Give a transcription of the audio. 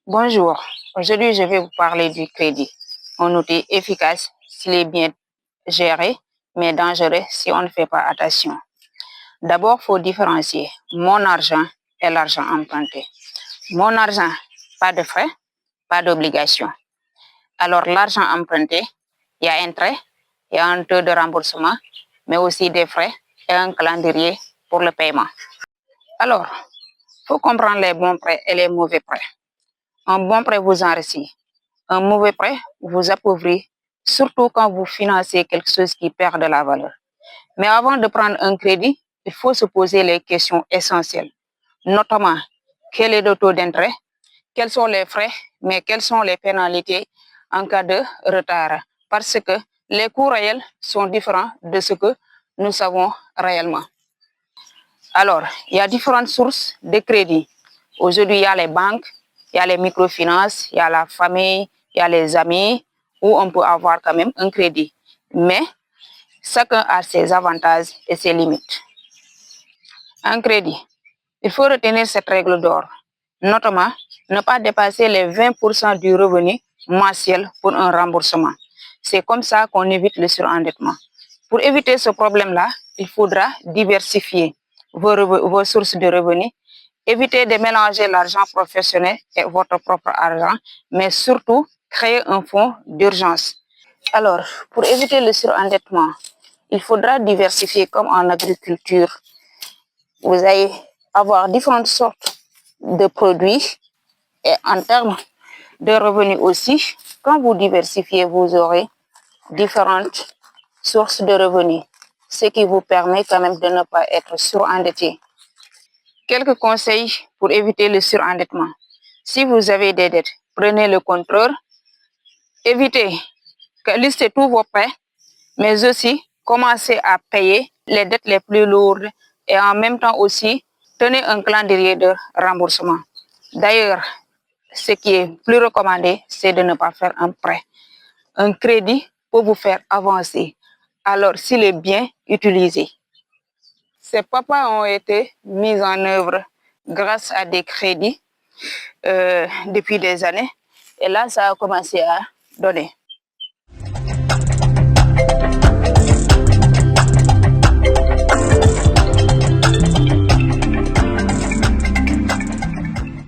Bonjour, aujourd'hui je vais vous parler du crédit, un outil efficace s'il est bien géré, mais dangereux si on ne fait pas attention. D'abord, il faut différencier mon argent et l'argent emprunté. Mon argent, pas de frais, pas d'obligation. Alors l'argent emprunté, il y a un trait, il y a un taux de remboursement, mais aussi des frais et un calendrier pour le paiement. Alors, il faut comprendre les bons prêts et les mauvais prêts. Un bon prêt vous enrichit. Un mauvais prêt vous appauvrit, surtout quand vous financez quelque chose qui perd de la valeur. Mais avant de prendre un crédit, il faut se poser les questions essentielles, notamment quel est le taux d'intérêt, quels sont les frais, mais quelles sont les pénalités en cas de retard, parce que les coûts réels sont différents de ce que nous savons réellement. Alors, il y a différentes sources de crédit. Aujourd'hui, il y a les banques, il y a les microfinances, il y a la famille, il y a les amis, où on peut avoir quand même un crédit. Mais chacun a ses avantages et ses limites. Un crédit, il faut retenir cette règle d'or, notamment ne pas dépasser les 20% du revenu mensuel pour un remboursement. C'est comme ça qu'on évite le surendettement. Pour éviter ce problème-là, il faudra diversifier vos sources de revenus. Évitez de mélanger l'argent professionnel et votre propre argent, mais surtout créer un fonds d'urgence. Alors, pour éviter le surendettement, il faudra diversifier comme en agriculture. Vous allez avoir différentes sortes de produits et en termes de revenus aussi. Quand vous diversifiez, vous aurez différentes sources de revenus, ce qui vous permet quand même de ne pas être surendetté. Quelques conseils pour éviter le surendettement. Si vous avez des dettes, prenez le contrôle. Évitez que listez tous vos prêts, mais aussi commencez à payer les dettes les plus lourdes et en même temps aussi tenez un calendrier de remboursement. D'ailleurs, ce qui est plus recommandé, c'est de ne pas faire un prêt. Un crédit peut vous faire avancer. Alors, s'il est bien utilisé. Ces papas ont été mis en œuvre grâce à des crédits depuis des années. Et là, ça a commencé à donner.